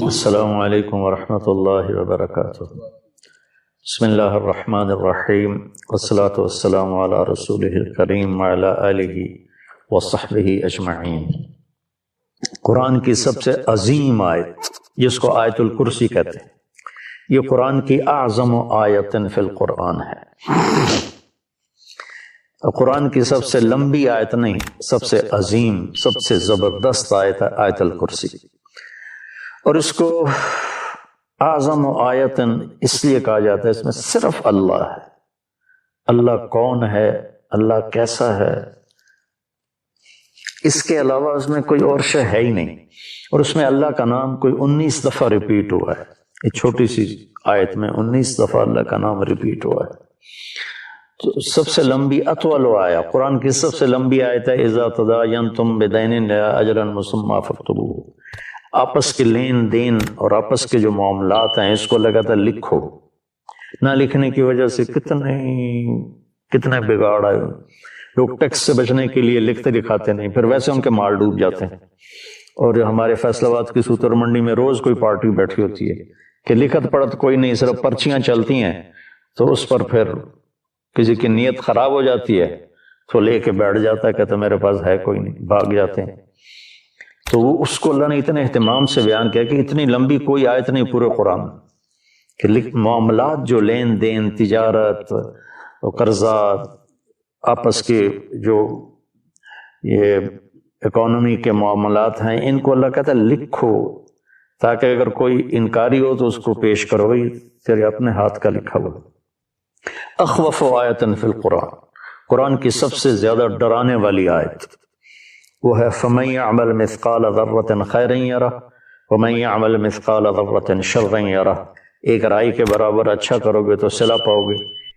السلام علیکم ورحمۃ اللہ وبرکاتہ۔ بسم اللہ الرحمن الرحیم، والصلاة والسلام علی رسولہ الکریم وعلی آلہ وصحبہ اجمعین۔ قرآن کی سب سے عظیم آیت جس کو آیت الکرسی کہتے ہیں، یہ قرآن کی اعظم آیت فی القرآن ہے۔ قرآن کی سب سے لمبی آیت نہیں، سب سے عظیم، سب سے زبردست آیت ہے آیت الکرسی، اور اس کو اعظم آیتن اس لیے کہا جاتا ہے، اس میں صرف اللہ ہے۔ اللہ کون ہے، اللہ کیسا ہے، اس کے علاوہ اس میں کوئی اور شے ہے ہی نہیں، اور اس میں اللہ کا نام کوئی 19 دفعہ ریپیٹ ہوا ہے۔ ایک چھوٹی سی آیت میں 19 دفعہ اللہ کا نام ریپیٹ ہوا ہے۔ تو سب سے لمبی اطول آیا قرآن کی سب سے لمبی آیت ہے اذا تداینتم بدین الی اجل مسمی فاکتبوہ۔ آپس کے لین دین اور آپس کے جو معاملات ہیں اس کو لگاتا لکھو۔ نہ لکھنے کی وجہ سے کتنے بگاڑ آئے۔ لوگ ٹیکس سے بچنے کے لیے لکھتے لکھاتے نہیں، پھر ویسے ان کے مال ڈوب جاتے ہیں۔ اور ہمارے فیصل آباد کی سوتر منڈی میں روز کوئی پارٹی بیٹھی ہوتی ہے کہ لکھت پڑھت کوئی نہیں، صرف پرچیاں چلتی ہیں، تو اس پر پھر کسی کی نیت خراب ہو جاتی ہے تو لے کے بیٹھ جاتا ہے، کہتا میرے پاس ہے کوئی نہیں، بھاگ جاتے ہیں۔ تو وہ اس کو اللہ نے اتنے اہتمام سے بیان کیا کہ اتنی لمبی کوئی آیت نہیں پورے قرآن کہ معاملات جو لین دین، تجارت، قرضہ، آپس کے جو یہ اکانومی کے معاملات ہیں، ان کو اللہ کہتا ہے لکھو، تاکہ اگر کوئی انکاری ہو تو اس کو پیش کرو، بھائی تیرے اپنے ہاتھ کا لکھا ہوا۔ اخوف آیت فی القرآن، قرآن کی سب سے زیادہ ڈرانے والی آیت وہ ہے فَمَن يَعْمَلْ مِثْقَالَ ذَرَّةٍ خَيْرًا يَرَهُ وَمَن يَعْمَلْ مِثْقَالَ ذَرَّةٍ شَرًّا يَرَهُ۔ ایک رائی کے برابر اچھا کرو گے تو صلہ پاؤ گے،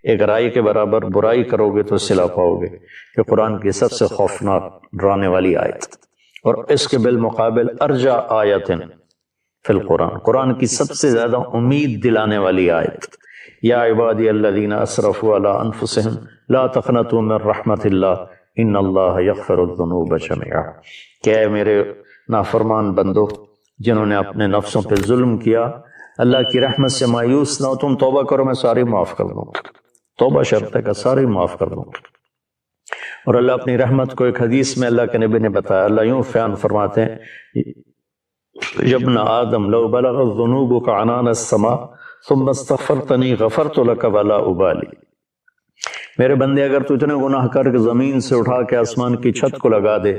ایک رائی کے برابر برائی کرو گے تو صلہ پاؤ گے۔ یہ قرآن کی سب سے خوفناک ڈرانے والی آیت، اور اس کے بالمقابل ارجع آیت فی القرآن، قرآن کی سب سے زیادہ امید دلانے والی آیت یا عبادی الذین اسرفوا علی انفسہم لا تقنطوا من رحمت اللہ ان اللہ یغفر الذنوب جميعا۔ کہ اے میرے نافرمان بندو جنہوں نے اپنے نفسوں پہ ظلم کیا، اللہ کی رحمت سے مایوس نہ ہو، تم توبہ کرو، میں ساری معاف کر دوں۔ توبہ شرط ہے کہ ساری معاف کر دوں۔ اور اللہ اپنی رحمت کو ایک حدیث میں اللہ کے نبی نے بتایا، اللہ یوں بیان فرماتے ہیں ابن آدم لو بلغ الذنوب عنان السماء ثم استغفرتنی غفرت لک ولا ابالی۔ میرے بندے اگر تو اتنے گناہ کر کے زمین سے اٹھا کے آسمان کی چھت کو لگا دے،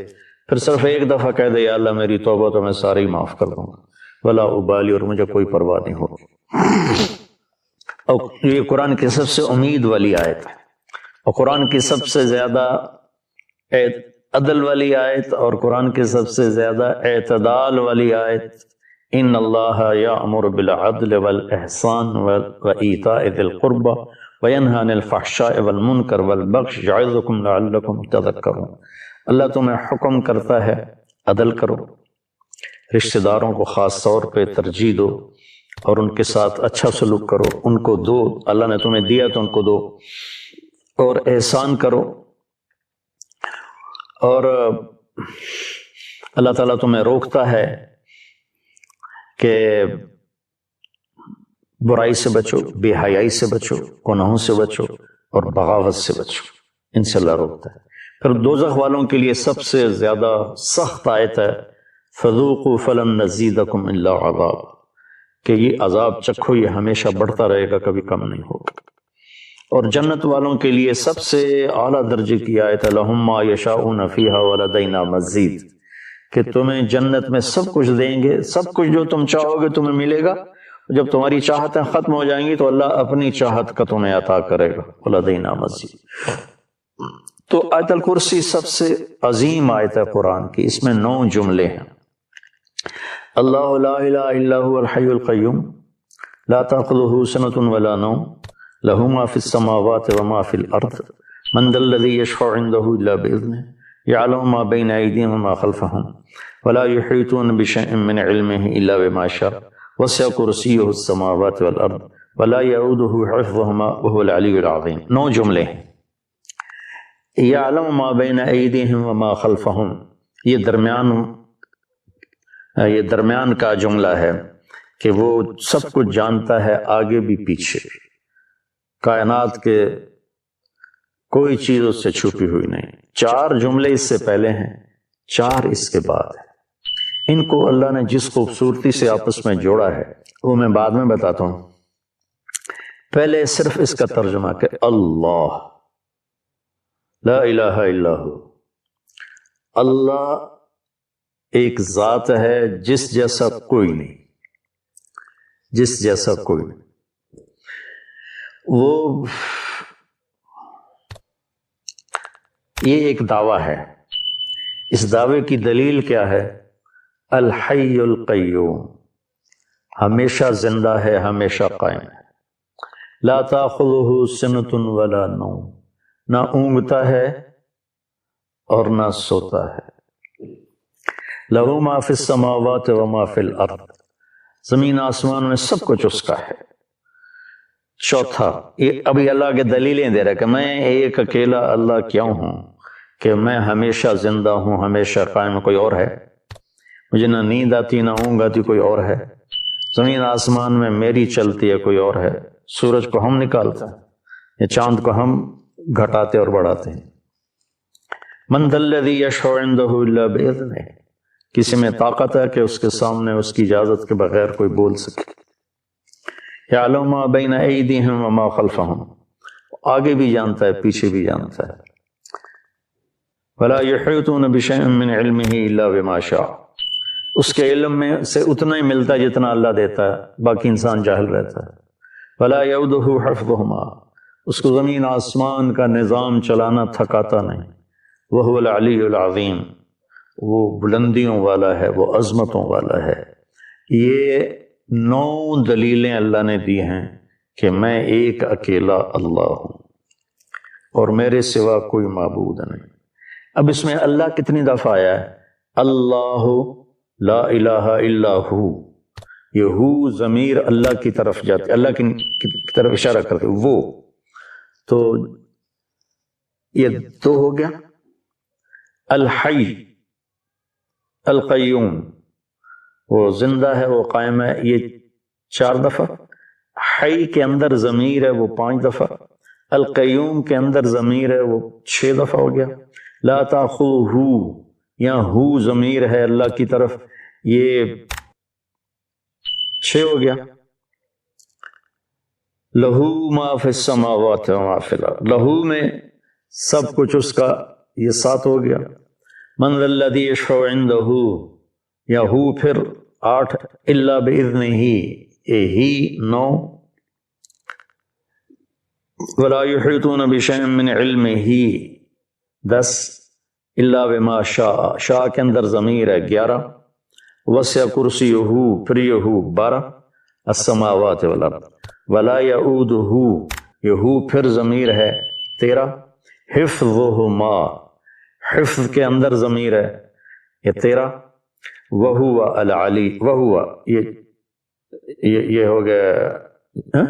پھر صرف ایک دفعہ کہہ دے یا اللہ میری توبہ، تو میں ساری معاف کر دوں گا، ولا ابالی، اور مجھے کوئی پرواہ نہیں ہوگی۔ اور یہ قرآن کی سب سے امید والی آیت ہے، اور قرآن کی سب سے زیادہ عدل والی آیت، اور قرآن کی سب سے زیادہ اعتدال والی آیت ان اللہ یأمر بالعدل والاحسان وایتاء ذی القربى وینہی عن الفحشاء والمنکر والبغی یعظکم لعلکم تذکرون۔ اللہ تمہیں حکم کرتا ہے عدل کرو، رشتہ داروں کو خاص طور پہ ترجیح دو، اور ان کے ساتھ اچھا سلوک کرو، ان کو دو، اللہ نے تمہیں دیا تو ان کو دو، اور احسان کرو۔ اور اللہ تعالیٰ تمہیں روکتا ہے کہ برائی سے بچو، بے حیائی سے بچو، گناہوں سے بچو، اور بغاوت سے بچو، ان سے اللہ روکتا ہے۔ پھر دوزخ والوں کے لیے سب سے زیادہ سخت آیت ہے فذوقوا فلن نزیدکم الا عذاب، کہ یہ عذاب چکھو، یہ ہمیشہ بڑھتا رہے گا، کبھی کم نہیں ہوگا۔ اور جنت والوں کے لیے سب سے اعلیٰ درجے کی آیت ہے لہم ما یشاؤون فیہا ولدینا مزید، کہ تمہیں جنت میں سب کچھ دیں گے، سب کچھ جو تم چاہو گے تمہیں ملے گا، جب تمہاری چاہتیں ختم ہو جائیں گی تو اللہ اپنی چاہت کا تمہیں عطا کرے گا، ولدینا مزید۔ تو آیت الکرسی سب سے عظیم آیت ہے قرآن کی، اس میں 9 جملے ہیں۔ اللہ لا الہ الا هو الحی القیوم لا تأخذہ سنۃ ولا نوم لہ ما فی السماوات وما فی الارض من ذا الذی یشفع عندہ الا بإذنہ یعلم ما بین ایدیہم وما خلفہم ولا یحیطون بشیء من علمہ الا بما شاء وسع کرسیہ السماوات والارض ولا یعودہ حفظہما وہو العلی العظیم۔ 9 جملے ہیں۔ یعلم ما بین ایدیہم وما خلفہم، یہ درمیان کا جملہ ہے کہ وہ سب کچھ جانتا ہے، آگے بھی پیچھے، کائنات کے کوئی چیز اس سے چھپی ہوئی نہیں۔ 4 جملے اس سے پہلے ہیں، 4 اس کے بعد ہیں۔ ان کو اللہ نے جس خوبصورتی سے آپس میں جوڑا ہے وہ میں بعد میں بتاتا ہوں۔ پہلے صرف اس کا ترجمہ کہ اللہ لا الہ الا ہو، اللہ ایک ذات ہے جس جیسا کوئی نہیں، جس جیسا کوئی نہیں۔ وہ یہ ایک دعویٰ ہے، اس دعوے کی دلیل کیا ہے؟ الحی القیوم، ہمیشہ زندہ ہے، ہمیشہ قائم ہے۔ لا تاخذہ سنۃ ولا نوم، نہ اونگتا ہے اور نہ سوتا ہے۔ لہ ما فی السماوات و ما فی الارض، زمین آسمان میں سب کچھ اس کا ہے۔ چوتھا، یہ ابھی اللہ کے دلیلیں دے رہا ہے کہ میں ایک اکیلا اللہ کیوں ہوں، کہ میں ہمیشہ زندہ ہوں، ہمیشہ قائم۔ کوئی اور ہے؟ مجھے نہ نیند آتی نہ اونگ آتی، کوئی اور ہے؟ زمین آسمان میں میری چلتی ہے، کوئی اور ہے؟ سورج کو ہم نکالتے ہیں یا چاند کو ہم گھٹاتے اور بڑھاتے ہیں؟ من ذا الذی یشفع عندہ الا باذنہ، کسی میں طاقت ہے کہ اس کے سامنے اس کی اجازت کے بغیر کوئی بول سکے؟ یعلم ما بین ایدیہم وما خلفہم، آگے بھی جانتا ہے پیچھے بھی جانتا ہے۔ ولا یحیطون بشیء من علمہ الا بما شاء، اس کے علم میں سے اتنا ہی ملتا ہے جتنا اللہ دیتا ہے، باقی انسان جاہل رہتا ہے۔ ولا یؤودہ حفظہما، اس کو زمین آسمان کا نظام چلانا تھکاتا نہیں۔ وہو العلی العظیم، وہ بلندیوں والا ہے، وہ عظمتوں والا ہے۔ یہ 9 دلیلیں اللہ نے دی ہیں کہ میں ایک اکیلا اللہ ہوں اور میرے سوا کوئی معبود نہیں۔ اب اس میں اللہ کتنی دفعہ آیا ہے؟ اللہ لا الہ الا ہو، یہ ہو ضمیر اللہ کی طرف جاتی، اللہ کی طرف اشارہ کرتے، وہ تو یہ 2 ہو گیا۔ الحی القیوم، وہ زندہ ہے، وہ قائم ہے، یہ 4 دفعہ۔ حی کے اندر ضمیر ہے، وہ 5 دفعہ۔ القیوم کے اندر ضمیر ہے، وہ 6 دفعہ ہو گیا۔ لا تاخذہ، یہاں ہو ضمیر ہے اللہ کی طرف، یہ 6 ہو گیا۔ لہو ما فی السماوات و ما فی الارض، لہو میں سب کچھ اس کا، یہ 7 ہو گیا۔ من ذا الذی یشفع عندہ، یا ہو پھر 8، الا باذنہ، یہ ہی 9۔ ولا یحیطون بشیء من علمہ 10، الا بما شاء، شاء کے اندر ضمیر ہے 11۔ وسع کرسیہ، پھر یہ 12، السماوات والارض۔ ولا یؤودہ، یہ پھر ضمیر ہے 13۔ حفظہما، حفظ کے اندر ضمیر ہے یہ 13۔ وہو العلی، وہو یہ ہو گیا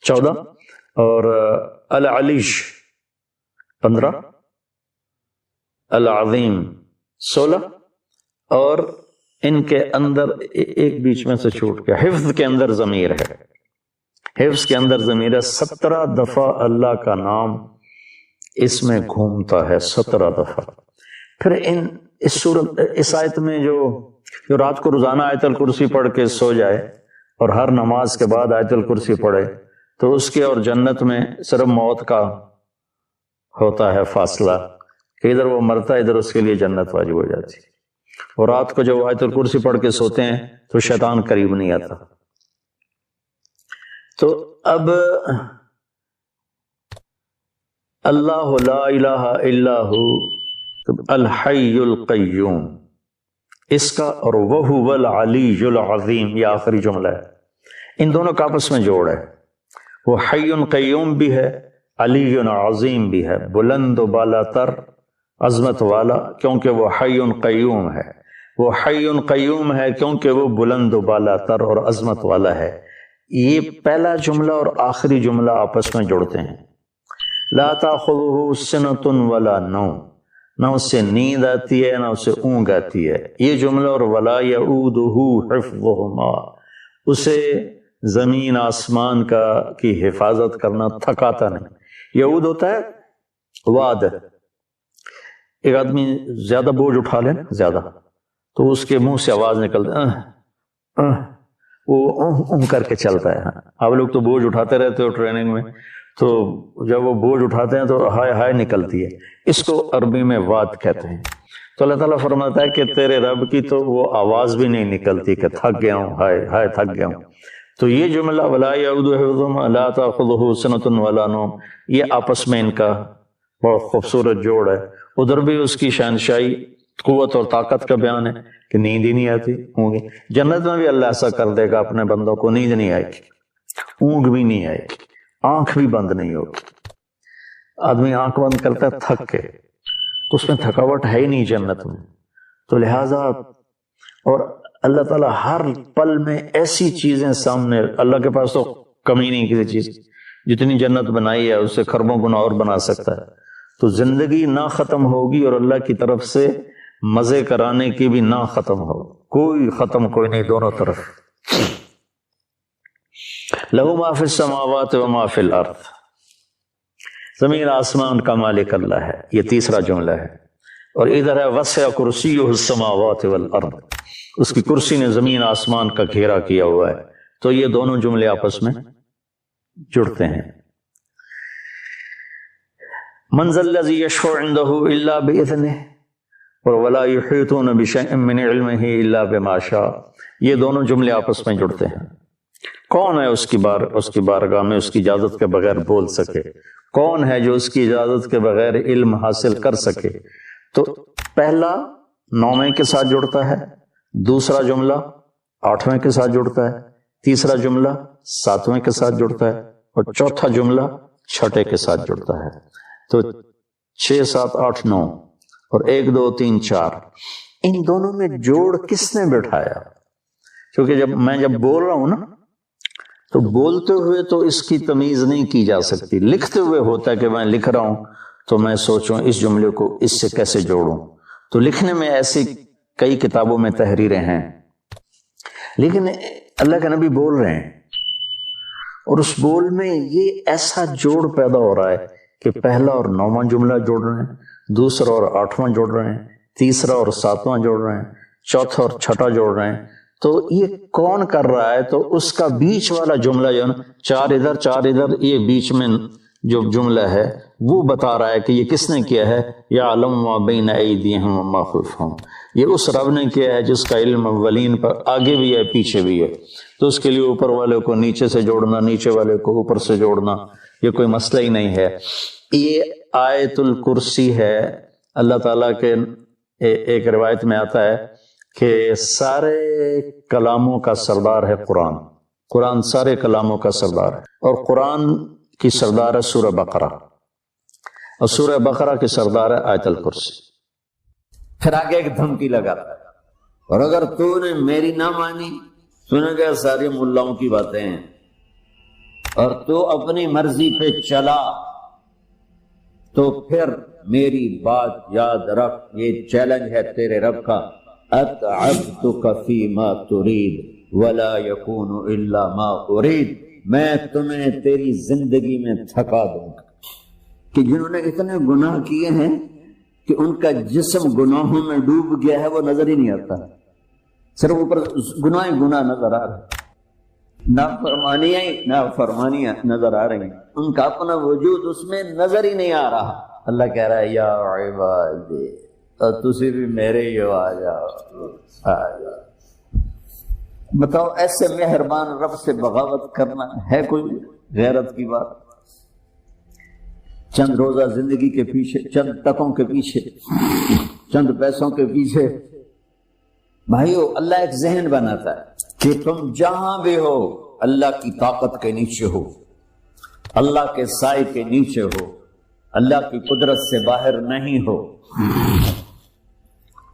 14، اور العلیش 15، العظیم 16، اور ان کے اندر ایک بیچ میں سے چھوٹ گیا، حفظ کے اندر ضمیر ہے، حفظ کے اندر ضمیر ہے۔ 17 دفعہ اللہ کا نام اس میں گھومتا ہے، 17 دفعہ۔ پھر اس آیت میں جو رات کو روزانہ آیت الکرسی پڑھ کے سو جائے اور ہر نماز کے بعد آیت الکرسی پڑھے، تو اس کے اور جنت میں صرف موت کا ہوتا ہے فاصلہ، کہ ادھر وہ مرتا ہے، ادھر اس کے لیے جنت واجب ہو جاتی۔ اور رات کو جب آیت الکرسی پڑھ کے سوتے ہیں تو شیطان قریب نہیں آتا۔ تو اب اللہ لا الہ الا ہو، الحی القیوم، اس کا، اور وہو العلی العظیم، یہ آخری جملہ ہے۔ ان دونوں کا آپس میں جوڑ ہے، وہ حی قیوم بھی ہے، علی عظیم بھی ہے، بلند و بالا تر، عظمت والا، کیونکہ وہ حی قیوم ہے۔ وہ حی قیوم ہے کیونکہ وہ بلند و بالا تر اور عظمت والا ہے۔ یہ پہلا جملہ اور آخری جملہ آپس میں جڑتے ہیں۔ لا تاخذہ سنۃ ولا نوم، نہ اس سے نیند آتی ہے نہ اسے اونگ آتی ہے، یہ جملہ، اور ولا یؤودہ حفظہما، اسے زمین آسمان کی حفاظت کرنا تھکاتا نہیں. یعود ہوتا ہے واد. ایک آدمی زیادہ بوجھ اٹھا لے زیادہ تو اس کے منہ سے آواز نکلتی وہ کر کے چلتا ہے. آپ لوگ تو بوجھ اٹھاتے رہتے ہو ٹریننگ میں، تو جب وہ بوجھ اٹھاتے ہیں تو ہائے ہائے نکلتی ہے. اس کو عربی میں واد کہتے ہیں. تو اللہ تعالیٰ فرماتا ہے کہ تیرے رب کی تو وہ آواز بھی نہیں نکلتی کہ تھک گیا ہوں، ہائے ہائے تھک گیا ہوں. تو یہ جملہ ولا یعودہ حفظہما لا تأخذہ سنۃ ولا نوم، یہ آپس میں ان کا بہت خوبصورت جوڑ ہے. ادھر بھی اس کی شہنشاہی، قوت اور طاقت کا بیان ہے کہ نیند ہی نہیں آتی ہوں گی. جنت میں بھی اللہ ایسا کر دے گا اپنے بندوں کو، نیند نہیں آئے گی، اونگ بھی نہیں آئے گی، آنکھ بھی بند نہیں ہوگی. آدمی آنکھ بند کرتا ہے تھک کے، تو اس میں تھکاوٹ ہے ہی نہیں جنت میں. تو لہٰذا اور اللہ تعالیٰ ہر پل میں ایسی چیزیں سامنے، اللہ کے پاس تو کمی نہیں کسی چیز، جتنی جنت بنائی ہے اس سے خربوں گنا اور بنا سکتا ہے. تو زندگی نہ ختم ہوگی اور اللہ کی طرف سے مزے کرانے کی بھی نہ ختم ہو، کوئی ختم کوئی نہیں، دونوں طرف. لہو ما فی السماوات و ما فی الارض، زمین آسمان کا مالک اللہ ہے. یہ تیسرا جملہ ہے. اور ادھر ہے وسع کرسیہ السماوات والارض، اس کی کرسی نے زمین آسمان کا گھیرا کیا ہوا ہے. تو یہ دونوں جملے آپس میں جڑتے ہیں. من ذا الذی یشفع عندہ الا باذنہ ولا یحیطون بشیء من علمہ الا بما شاء، یہ دونوں جملے آپس میں جڑتے ہیں. کون ہے اس کی بارگاہ میں اس کی اجازت کے بغیر بول سکے؟ کون ہے جو اس کی اجازت کے بغیر علم حاصل کر سکے؟ تو پہلا 9ویں کے ساتھ جڑتا ہے، دوسرا جملہ 8ویں کے ساتھ جڑتا ہے، تیسرا جملہ 7ویں کے ساتھ جڑتا ہے، اور چوتھا جملہ 6 کے ساتھ جڑتا ہے. تو 6 7 8 9 اور 1 2 3 4، ان دونوں میں جوڑ کس نے بٹھایا؟ کیونکہ جب بول رہا ہوں نا، تو بولتے ہوئے تو اس کی تمیز نہیں کی جا سکتی. لکھتے ہوئے ہوتا ہے کہ میں لکھ رہا ہوں تو میں سوچوں اس جملے کو اس سے کیسے جوڑوں. تو لکھنے میں ایسی کئی کتابوں میں تحریریں ہیں، لیکن اللہ کے نبی بول رہے ہیں اور اس بول میں یہ ایسا جوڑ پیدا ہو رہا ہے کہ پہلا اور 9واں جملہ جوڑ رہے ہیں، دوسرا اور 8واں جوڑ رہے ہیں، تیسرا اور 7واں جوڑ رہے ہیں، چوتھا اور 6واں جوڑ رہے ہیں. تو یہ کون کر رہا ہے؟ تو اس کا بیچ والا جملہ جو ہے نا، 4 ادھر 4 ادھر، یہ بیچ میں جو جملہ ہے وہ بتا رہا ہے کہ یہ کس نے کیا ہے. یعلم ما بین ایدیہم وما خلفہم، یہ اس رب نے کیا ہے جس کا علم اولین پر آگے بھی ہے پیچھے بھی ہے. تو اس کے لیے اوپر والے کو نیچے سے جوڑنا، نیچے والے کو اوپر سے جوڑنا، یہ کوئی مسئلہ ہی نہیں ہے. یہ آیت الکرسی ہے. اللہ تعالیٰ کے ایک روایت میں آتا ہے کہ سارے کلاموں کا سردار ہے قرآن. قرآن سارے کلاموں کا سردار ہے، اور قرآن کی سردار ہے سورہ بقرہ، اور سورہ بقرہ کی سردار ہے آیت الکرسی. پھر آگے ایک دھمکی لگاتا ہے، اور اگر تو نے میری نہ مانی، سنے گا ساری ملاؤں کی باتیں ہیں، اور تو اپنی مرضی پہ چلا، تو پھر میری بات یاد رکھ. یہ چیلنج ہے تیرے رب کا. اتعبتک فیما ترید ولا یکون الا ما ارید، میں تمہیں تیری زندگی میں تھکا دوں گا. کہ جنہوں نے اتنے گناہ کیے ہیں کہ ان کا جسم گناہوں میں ڈوب گیا ہے، وہ نظر ہی نہیں آتا، صرف اوپر گناہ ہی گناہ نظر آ رہا ہے، نافرمانیاں نظر آ رہی ہیں، ان کا اپنا وجود اس میں نظر ہی نہیں آ رہا. اللہ کہہ رہا ہے یا عبادی، اور تسی بھی میرے ہی ہو، آ جاؤ. بتاؤ ایسے مہربان رب سے بغاوت کرنا ہے کوئی غیرت کی بات؟ چند روزہ زندگی کے پیچھے، چند ٹکوں کے پیچھے، چند پیسوں کے پیچھے. بھائیو، اللہ ایک ذہن بناتا ہے کہ تم جہاں بھی ہو اللہ کی طاقت کے نیچے ہو، اللہ کے سائے کے نیچے ہو، اللہ کی قدرت سے باہر نہیں ہو.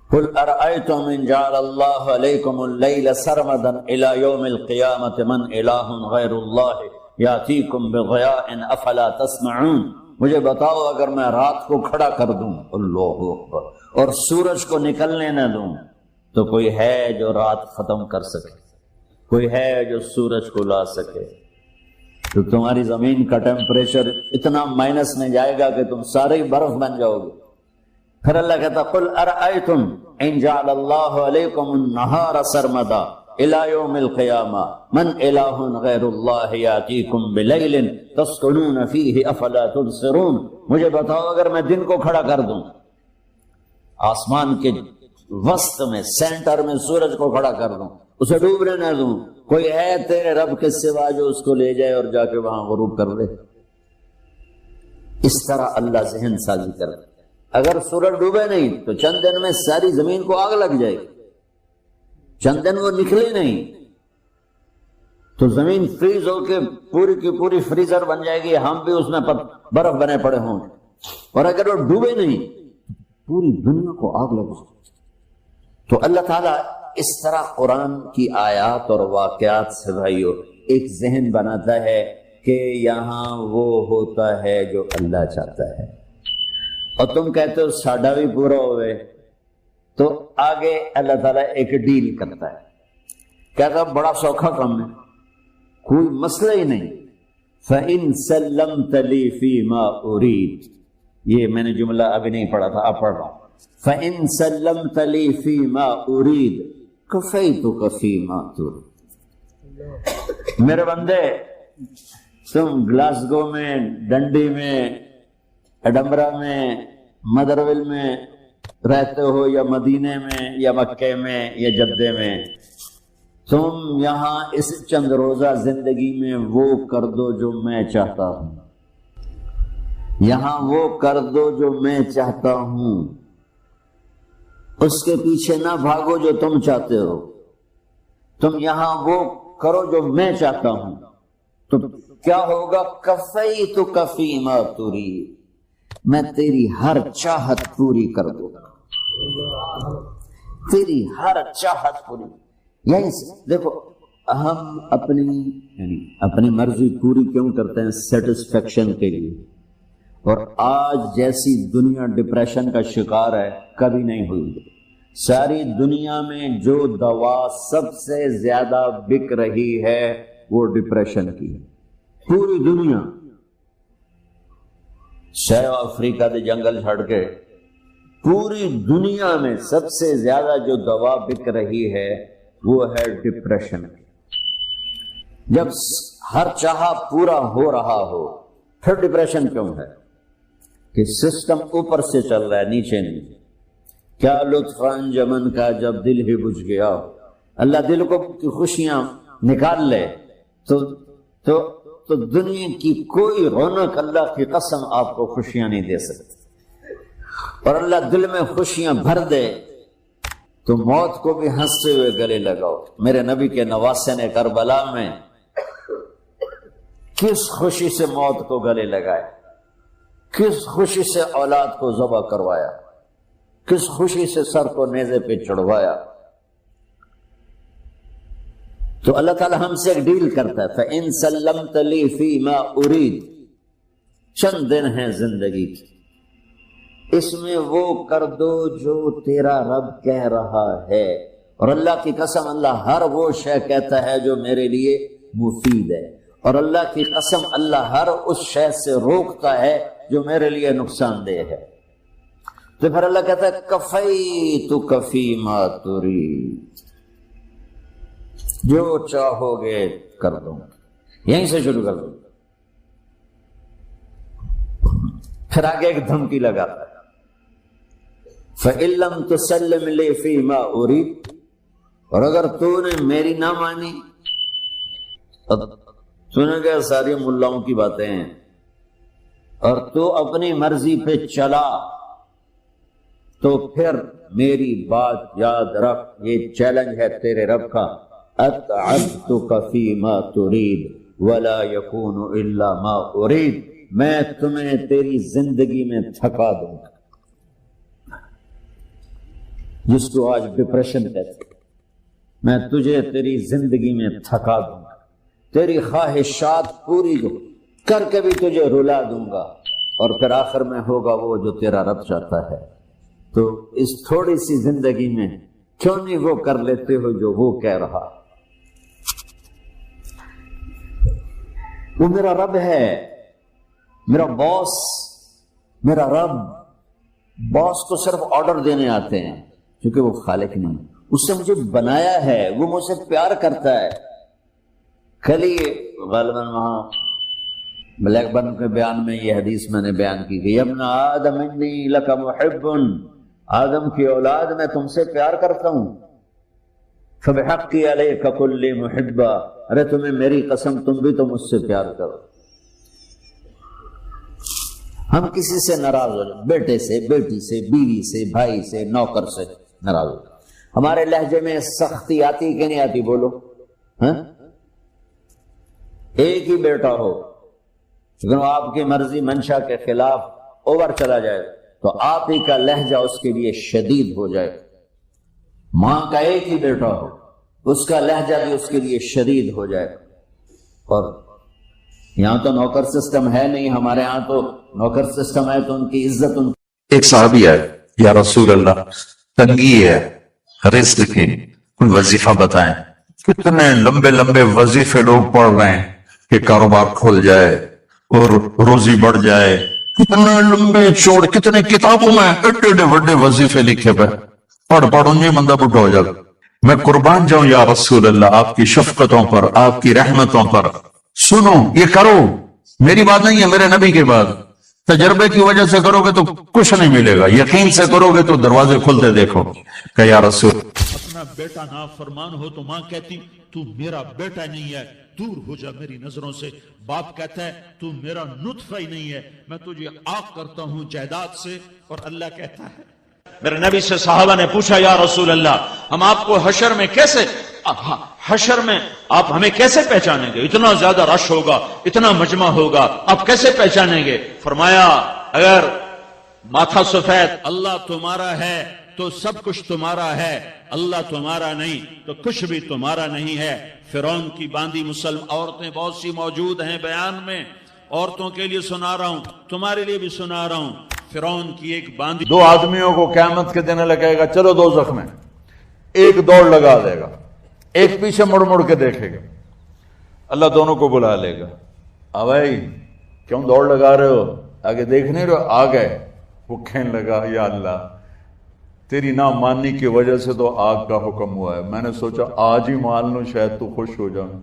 قل ارأيتم ان جعل الله عليكم الليل سرمدا الى يوم القيامة من اله غير الله ياتيكم بضياء افلا تسمعون. مجھے بتاؤ اگر میں رات کو کھڑا کر دوں، اللہ اکبر، اور سورج کو نکلنے نہ دوں، تو کوئی ہے جو رات ختم کر سکے؟ کوئی ہے جو سورج کو لا سکے؟ تو تمہاری زمین کا ٹیمپریچر اتنا مائنس میں جائے گا کہ تم سارے ہی برف بن جاؤ گے۔ پھر اللہ کہتا قل ارأیتم ان جعل اللہ علیکم النہار سرمدا الی یوم القیامہ من الہ غیر اللہ یاتیکم بلیل تسکنون فیہ افلا تبصرون۔ مجھے بتاؤ اگر میں دن کو کھڑا کر دوں، آسمان کے وسط میں سینٹر میں سورج کو کھڑا کر دوں، اسے ڈوبنے نہ دوں، کوئی ہے تیرے رب کے سوا جو اس کو لے جائے اور جا کے وہاں غروب کر دے؟ اس طرح اللہ ذہن سازی کر دے۔ اگر سورج ڈوبے نہیں تو چند دن میں ساری زمین کو آگ لگ جائے گی، چند دن وہ نکلے نہیں تو زمین فریز ہو کے پوری کی پوری فریزر بن جائے گی، ہم بھی اس میں برف بنے پڑے ہوں۔ اور اگر وہ ڈوبے نہیں پوری دنیا کو آگ لگ جائے۔ تو اللہ تعالیٰ اس طرح قرآن کی آیات اور واقعات سے بھائیو ایک ذہن بناتا ہے کہ یہاں وہ ہوتا ہے جو اللہ چاہتا ہے، اور تم کہتے ہو ساڈا بھی پورا ہوئے، تو آگے اللہ تعالیٰ ایک ڈیل کرتا ہے، کہتا بڑا سوکھا کام ہے، کوئی مسئلہ ہی نہیں۔ فَإِن سَلَّمْتَ لِي فِي مَا أُرِيدُ، یہ میں نے جملہ ابھی نہیں پڑھا تھا، اب پڑھ رہا ہوں۔ فَإِن سَلَّمْتَ لِي فِي مَا أُرِيدُ كَفَيْتُكَ فِي مَا تُرِيدُ۔ میرے بندے، تم گلاسگو میں، ڈنڈی میں، ایڈمبرا میں، مدرویل میں رہتے ہو، یا مدینے میں، یا مکے میں، یا جدے میں، تم یہاں اس چند روزہ زندگی میں وہ کر دو جو میں چاہتا ہوں، یہاں وہ کر دو جو میں چاہتا ہوں، اس کے پیچھے نہ بھاگو جو تم چاہتے ہو، تم یہاں وہ کرو جو میں چاہتا ہوں، تو کیا ہوگا؟ کفیتک فی ما ترید، میں تیری ہر چاہت پوری کر دوں گا، تیری ہر چاہت پوری۔ یہی دیکھو ہم اپنی مرضی پوری کیوں کرتے ہیں؟ سیٹسفیکشن کے لیے۔ اور آج جیسی دنیا ڈپریشن کا شکار ہے کبھی نہیں ہوئی۔ ساری دنیا میں جو دوا سب سے زیادہ بک رہی ہے وہ ڈپریشن کی ہے، پوری دنیا، شاید افریقہ کے جنگل چھڑ کے پوری دنیا میں سب سے زیادہ جو دوا بک رہی ہے وہ ہے ڈپریشن۔ جب ہر چاہا پورا ہو رہا ہو پھر ڈپریشن کیوں ہے؟ کہ سسٹم اوپر سے چل رہا ہے، نیچے نہیں۔ کیا لطف انجمن کا جب دل ہی بجھ گیا، اللہ دل کو کی خوشیاں نکال لے تو دنیا کی کوئی رونق اللہ کی قسم آپ کو خوشیاں نہیں دے سکتی۔ اور اللہ دل میں خوشیاں بھر دے تو موت کو بھی ہنستے ہوئے گلے لگاؤ۔ میرے نبی کے نواسے نے کربلا میں کس خوشی سے موت کو گلے لگائے، کس خوشی سے اولاد کو ذبح کروایا، کس خوشی سے سر کو نیزے پہ چڑھوایا۔ تو اللہ تعالی ہم سے ایک ڈیل کرتا ہے، فَإِن سَلَّمْتَ لِي فِي مَا أُرِيدُ، چند دن ہیں زندگی کی، اس میں وہ کر دو جو تیرا رب کہہ رہا ہے۔ اور اللہ کی قسم اللہ ہر وہ شے کہتا ہے جو میرے لیے مفید ہے، اور اللہ کی قسم اللہ ہر اس شے سے روکتا ہے جو میرے لیے نقصان دہ ہے۔ تو پھر اللہ کہتا ہے کفیتک فی ما ترید، جو چاہو گے کر دوں، یہیں سے شروع کر دوں۔ پھر آگے ایک دھمکی لگاتا ہے، فَإِن لَمْ تُسَلِّمْ لِي فِي مَا أُرِيدُ، اور اگر تو نے میری نہ مانی، تو نے کہا ساری ملاؤں کی باتیں ہیں، اور تو اپنی مرضی پہ چلا، تو پھر میری بات یاد رکھ، یہ چیلنج ہے تیرے رب کا، أَتْعَبْتُكَ فِي مَا تُرِيدُ وَلَا يَكُونُ إِلَّا مَا أُرِيدُ، میں تمہیں تیری زندگی میں تھکا دوں گا، جس کو آج ڈپریشن کہتے ہیں، میں تجھے تیری زندگی میں تھکا دوں گا، تیری خواہشات پوری کر کے بھی تجھے رلا دوں گا، اور پھر آخر میں ہوگا وہ جو تیرا رب چاہتا ہے۔ تو اس تھوڑی سی زندگی میں کیوں نہیں وہ کر لیتے ہو جو وہ کہہ رہا؟ وہ میرا رب ہے، میرا باس، میرا رب۔ باس کو صرف آرڈر دینے آتے ہیں کیونکہ وہ خالق نہیں، اس نے مجھے بنایا ہے، وہ مجھ سے پیار کرتا ہے۔ کل ہی غالباً وہاں بلیک برن کے بیان میں یہ حدیث میں نے بیان کی کہ ابن آدم انی لک محب، آدم کی اولاد میں تم سے پیار کرتا ہوں، فبحقی علیک کل محبا، ارے تمہیں میری قسم تم بھی تو مجھ سے پیار کرو۔ ہم کسی سے ناراض ہو جائیں، بیٹے سے، بیٹی سے، بیوی سے، بھائی سے، نوکر سے ناراض ہو جائیں۔ ہمارے لہجے میں سختی آتی کہ نہیں آتی؟ بولو ہاں؟ ایک ہی بیٹا ہو لیکن وہ آپ کی مرضی منشا کے خلاف اوور چلا جائے تو آپ ہی کا لہجہ اس کے لیے شدید ہو جائے۔ ماں کا ایک ہی بیٹا ہو، اس کا لہجہ بھی اس کے لیے شدید ہو جائے۔ اور یہاں تو نوکر سسٹم ہے نہیں، ہمارے ہاں تو نوکر سسٹم ہے تو ان کی عزت ایک صحابی آئے، یا رسول اللہ تنگی ہے، رزق کی کوئی وظیفہ بتائیں۔ کتنے لمبے لمبے وظیفے لوگ پڑھ رہے ہیں کہ کاروبار کھول جائے اور روزی بڑھ جائے، کتنے لمبے چوڑ، کتنے کتابوں میں ایڈے بڑے وظیفے لکھے پہ، پڑھ انجی بندہ بڈھا ہو جائے۔ میں قربان جاؤں یا رسول اللہ آپ کی شفقتوں پر، آپ کی رحمتوں پر، سنو یہ کرو، میری بات نہیں ہے، میرے نبی کی بات۔ تجربے کی وجہ سے کرو گے تو کچھ نہیں ملے گا، یقین سے کرو گے تو دروازے کھلتے دیکھو۔ کہ یا رسول، اپنا بیٹا نافرمان ہو تو ماں کہتی تو میرا بیٹا نہیں ہے، دور ہو جا میری نظروں سے۔ باپ کہتا ہے تو میرا نطفہ ہی نہیں ہے، میں تجھے عاق کرتا ہوں جائیداد سے۔ اور اللہ کہتا ہے، میرے نبی سے صحابہ نے پوچھا یا رسول اللہ ہم آپ کو حشر میں کیسے، حشر میں آپ ہمیں کیسے پہچانیں گے؟ اتنا زیادہ رش ہوگا، اتنا مجمع ہوگا، آپ کیسے پہچانیں گے؟ فرمایا اگر ماتھا سفید اللہ تمہارا ہے تو سب کچھ تمہارا ہے، اللہ تمہارا نہیں تو کچھ بھی تمہارا نہیں ہے۔ فرعون کی باندھی مسلم عورتیں بہت سی موجود ہیں بیان میں، عورتوں کے لیے سنا رہا ہوں، تمہارے لیے بھی سنا رہا ہوں۔ فرعون کی ایک باندھی، دو آدمیوں کو قیامت کے دن لگے گا، چلو دوزخ میں، ایک دوڑ لگا دے گا، ایک پیچھے مڑ مڑ کے دیکھے گا، اللہ دونوں کو بلا لے گا، بھائی کیوں دوڑ لگا رہے ہو، آگے دیکھ نہیں رہے؟ آ گئے۔ وہ کہنے لگا یا اللہ تیری نہ ماننے کی وجہ سے تو آگ کا حکم ہوا ہے، میں نے سوچا آج ہی مان لوں شاید تو خوش ہو جاؤں۔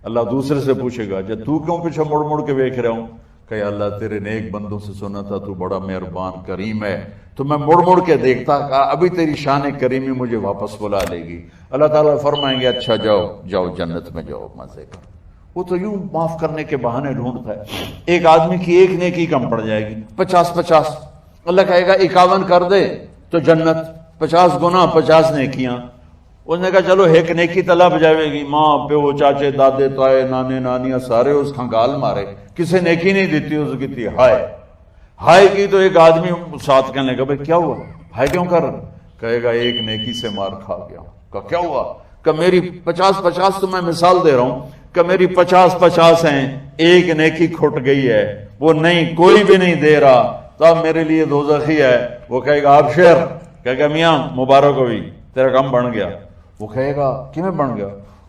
اللہ دوسرے سے پوچھے گا جب تو کیوں پیچھے مڑ مڑ کے دیکھ رہا ہوں؟ کہ اللہ تیرے نیک بندوں سے سنا تھا تو بڑا مہربان کریم ہے، تو میں مڑ مڑ کے دیکھتا، کہا ابھی تیری شان کریمی مجھے واپس بلا لے گی۔ اللہ تعالیٰ فرمائیں گے اچھا جاؤ جاؤ جنت میں جاؤ، مزے کر۔ وہ تو یوں معاف کرنے کے بہانے ڈھونڈتا ہے۔ ایک آدمی کی ایک نیکی کم پڑ جائے گی، 50 اللہ کہے گا 51 کر دے تو جنت، 50 گنا 50 نیکیاں۔ اس نے کہا چلو ایک نیکی طلب جائے گی، ماں پیو چاچے دادے تائے نانے نانیاں سارے اس کھنگال مارے، کسے نیکی نہیں دیتی، اس کی تھی ہائے کی تو ایک آدمی ساتھ کہنے لگا بھائی کیا ہوا، ہائے کیوں کر؟ کہے گا ایک نیکی سے مار کھا گیا۔ کہا کیا ہوا؟ کہ میری 50 تو میں مثال دے رہا ہوں کہ میری 50 ہیں، ایک نیکی کھٹ گئی ہے، وہ نہیں کوئی بھی نہیں دے رہا تو اب میرے لیے دوزخی ہے۔ وہ کہے گا آپ شیر، کہے گا میاں مبارک ہوئی تیرا کام بن گیا۔ وہ کہے گا کیوں بن گیا؟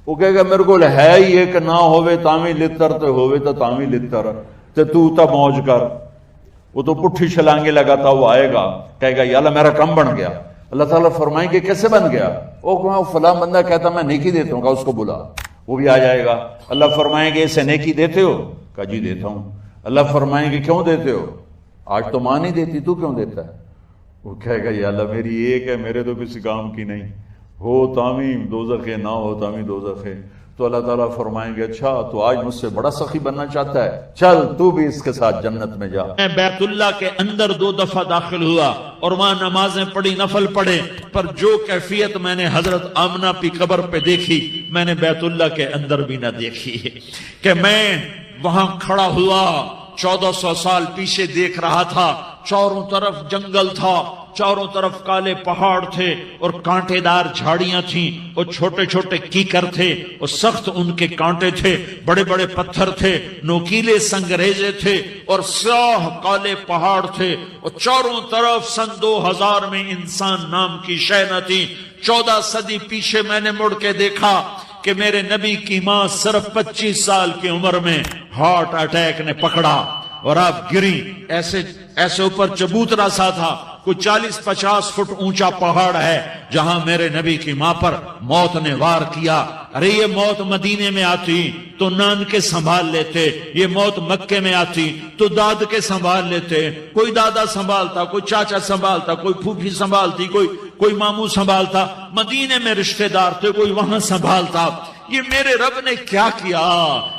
وہ کہے گا میرے کو ہے ہی ایک نہ ہوئے تامی لتر تو ہوئے تو تامی لتر تو تا موج کر۔ وہ تو پٹھی چھلانگے لگاتا وہ آئے گا، کہے گا یا اللہ میرا کم بن گیا۔ اللہ تعالیٰ فرمائیں گے کیسے بن گیا؟ وہ فلاں بندہ کہتا میں نیکی دیتا ہوں، کہا اس کو بلا، وہ بھی آ جائے گا۔ اللہ فرمائیں گے اسے نیکی دیتے ہو؟ کہا جی دیتا ہوں۔ اللہ فرمائیں گے کیوں دیتے ہو؟ آج تو ماں نہیں دیتی، تو کیوں دیتا ہے؟ وہ کہے گا یا اللہ میری ایک ہے، میرے تو کسی کام کی نہیں، ہو تامی دوزخ ہے، نہ ہو تامی دوزخ ہے۔ تو اللہ تعالیٰ فرمائیں گے اچھا تو آج مجھ سے بڑا سخی بننا چاہتا ہے، چل تو بھی اس کے ساتھ جنت میں جا۔ میں بیت اللہ کے اندر 2 دفعہ داخل ہوا اور وہاں نمازیں پڑھی، نفل پڑھے، پر جو کیفیت میں نے حضرت آمنہ کی قبر پہ دیکھی میں نے بیت اللہ کے اندر بھی نہ دیکھی ہے۔ کہ میں وہاں کھڑا ہوا 1400 سال پیچھے دیکھ رہا تھا، چاروں طرف جنگل تھا، چاروں طرف کالے پہاڑ تھے اور کانٹے دار جھاڑیاں تھیں اور چھوٹے چھوٹے کیکر تھے اور سخت ان کے کانٹے تھے، بڑے بڑے پتھر تھے، نوکیلے سنگریزے تھے اور سیاہ کالے پہاڑ تھے اور چاروں طرف سن 2000 میں انسان نام کی شے نہ تھی۔ 14 صدی پیچھے میں نے مڑ کے دیکھا، کہ میرے نبی کی ماں صرف 25 سال کی عمر میں ہارٹ اٹیک نے پکڑا اور آپ گری، ایسے اوپر چبوترا سا تھا، کوئی 40-50 فٹ اونچا پہاڑ ہے جہاں میرے نبی کی ماں پر موت نے وار کیا۔ ارے یہ موت مدینے میں آتی تو نان کے سنبھال لیتے، یہ موت مکے میں آتی تو داد کے سنبھال لیتے، کوئی دادا سنبھالتا، کوئی چاچا سنبھالتا، کوئی پھوپھی سنبھالتی، کوئی ماموں سنبھالتا، مدینے میں رشتہ دار تھے، کوئی وہاں سنبھالتا۔ یہ میرے رب نے کیا کیا؟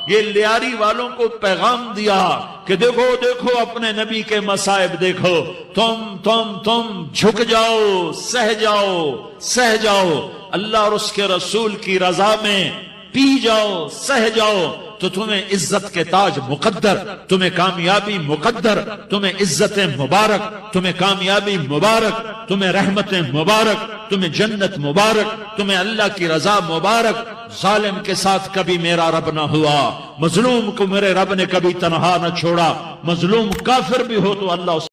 یہ لیاری والوں کو پیغام دیا کہ دیکھو دیکھو اپنے نبی کے مصائب دیکھو، تم جھک جاؤ، سہ جاؤ، اللہ اور اس کے رسول کی رضا میں پی جاؤ، سہ جاؤ، تو تمہیں عزت کے تاج مقدر، تمہیں کامیابی مقدر، تمہیں عزتیں مبارک، تمہیں کامیابی مبارک، تمہیں رحمتیں مبارک، تمہیں جنت مبارک، تمہیں اللہ کی رضا مبارک۔ ظالم کے ساتھ کبھی میرا رب نہ ہوا، مظلوم کو میرے رب نے کبھی تنہا نہ چھوڑا، مظلوم کافر بھی ہو تو اللہ اس